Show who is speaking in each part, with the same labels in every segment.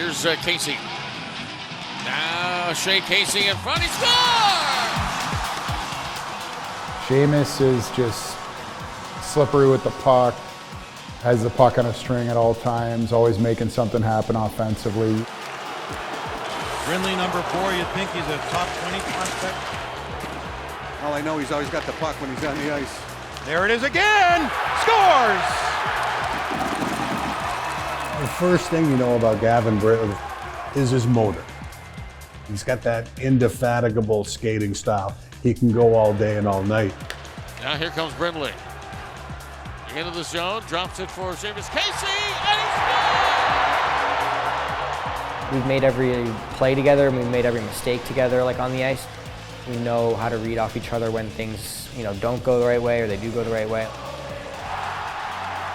Speaker 1: Here's Casey. Now Shea Casey in front. He scores!
Speaker 2: Seamus is just slippery with the puck, has the puck on a string at all times, always making something happen offensively.
Speaker 3: Brindley, number 4, you'd think he's a top 20 prospect.
Speaker 4: All I know, he's always got the puck when he's on the ice.
Speaker 3: There it is again! Scores!
Speaker 5: The first thing you know about Gavin Brindley is his motor. He's got that indefatigable skating style. He can go all day and all night.
Speaker 1: Now here comes Brindley. Into the zone, drops it for Seamus Casey, and he scores!
Speaker 6: We've made every play together, and we've made every mistake together, like on the ice. We know how to read off each other when things, don't go the right way or they do go the right way.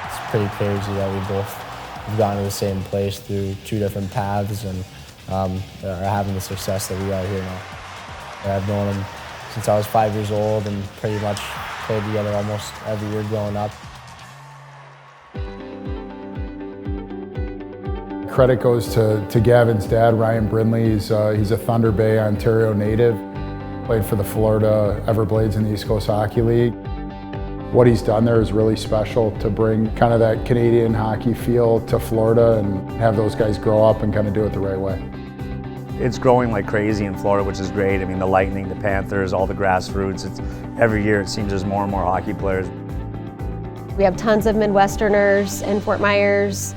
Speaker 7: It's pretty crazy that we both have gotten to the same place through 2 different paths and are having the success that we are here now. I've known him since I was 5 years old and pretty much played together almost every year growing up.
Speaker 2: Credit goes to Gavin's dad, Ryan Brindley. He's a Thunder Bay, Ontario native. Played for the Florida Everblades in the East Coast Hockey League. What he's done there is really special to bring kind of that Canadian hockey feel to Florida and have those guys grow up and kind of do it the right way.
Speaker 8: It's growing like crazy in Florida, which is great. I mean, the Lightning, the Panthers, all the grassroots. Every year it seems there's more and more hockey players.
Speaker 9: We have tons of Midwesterners in Fort Myers.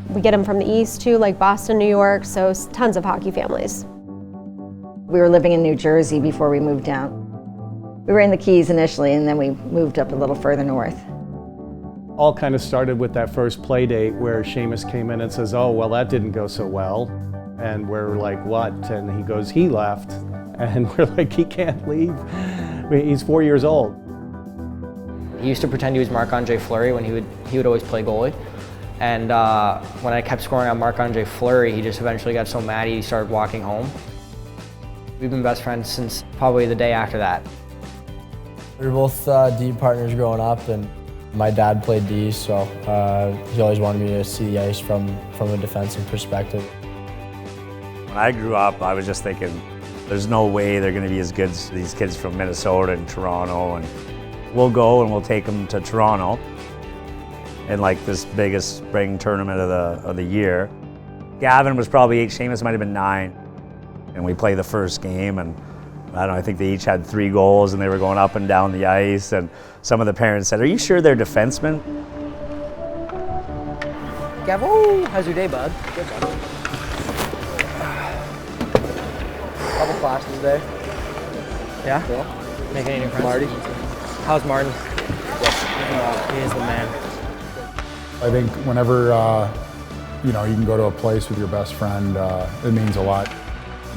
Speaker 9: We get them from the East too, like Boston, New York, so tons of hockey families.
Speaker 10: We were living in New Jersey before we moved down. We were in the Keys initially, and then we moved up a little further north.
Speaker 11: All kind of started with that first play date where Seamus came in and says, "Oh, well, that didn't go so well." And we're like, "What?" And he goes, "He left." And we're like, "He can't leave." I mean, he's 4 years old.
Speaker 6: He used to pretend he was Marc-Andre Fleury when he would always play goalie. And when I kept scoring on Marc-Andre Fleury, he just eventually got so mad he started walking home. We've been best friends since probably the day after that.
Speaker 7: We were both D partners growing up, and my dad played D, so he always wanted me to see the ice from a defensive perspective.
Speaker 8: When I grew up, I was just thinking, there's no way they're going to be as good as these kids from Minnesota and Toronto, and we'll go and we'll take them to Toronto in like this biggest spring tournament of the year. Gavin was probably 8, Seamus might have been 9. And we played the first game, and I don't know, I think they each had 3 goals and they were going up and down the ice, and some of the parents said, "Are you sure they're defensemen?"
Speaker 6: Gav, how's your day, bud? Good, bud. Couple classes today. Yeah? Cool. Making any new friends? Marty. How's Martin? He is the man.
Speaker 2: I think whenever you can go to a place with your best friend, it means a lot.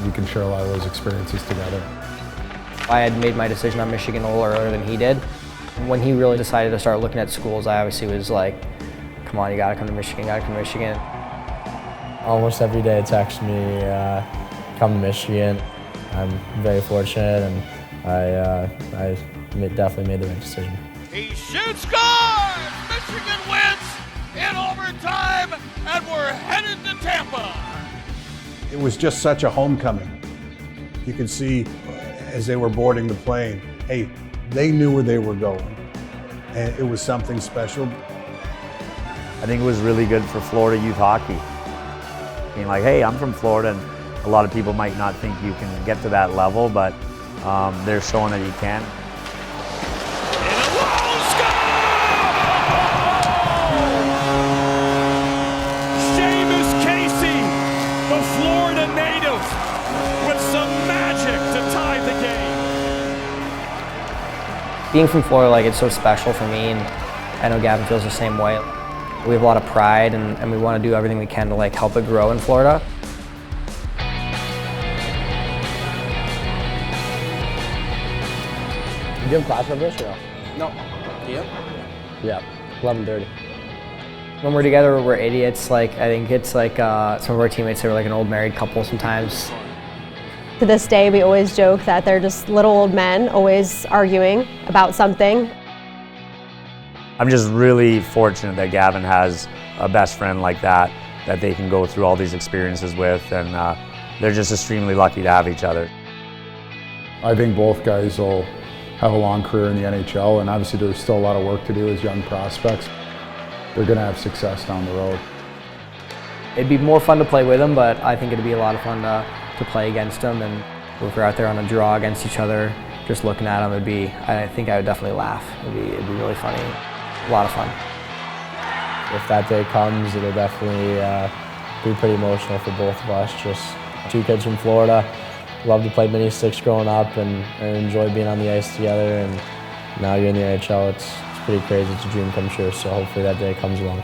Speaker 2: You can share a lot of those experiences together.
Speaker 6: I had made my decision on Michigan a little earlier than he did. When he really decided to start looking at schools, I obviously was like, "Come on, you gotta come to Michigan, gotta come to Michigan."
Speaker 7: Almost every day it texts me, come to Michigan. I'm very fortunate, and I definitely made the right decision.
Speaker 1: He shoots, scores! Michigan wins in overtime, and we're headed to Tampa.
Speaker 5: It was just such a homecoming. You could see as they were boarding the plane, hey, they knew where they were going, and it was something special.
Speaker 8: I think it was really good for Florida youth hockey. Being like, hey, I'm from Florida, and a lot of people might not think you can get to that level, but they're showing that you can.
Speaker 6: Being from Florida, it's so special for me, and I know Gavin feels the same way. We have a lot of pride, and we want to do everything we can to help it grow in Florida.
Speaker 7: Do you have class for this or no?
Speaker 6: No. Do you?
Speaker 7: Yeah, 11:30.
Speaker 6: When we're together, we're idiots. I think it's some of our teammates are like an old married couple sometimes.
Speaker 9: To this day, we always joke that they're just little old men always arguing about something.
Speaker 8: I'm just really fortunate that Gavin has a best friend like that, that they can go through all these experiences with, and they're just extremely lucky to have each other.
Speaker 2: I think both guys will have a long career in the NHL, and obviously there's still a lot of work to do as young prospects. They're going to have success down the road.
Speaker 6: It'd be more fun to play with them, but I think it'd be a lot of fun to play against them. And if we're out there on a draw against each other, just looking at them, I think I would definitely laugh. It'd be really funny, a lot of fun.
Speaker 7: If that day comes, it'll definitely be pretty emotional for both of us. Just two kids from Florida, loved to play mini sticks growing up and enjoy being on the ice together. And now you're in the NHL, it's pretty crazy. It's a dream come true, so hopefully that day comes along.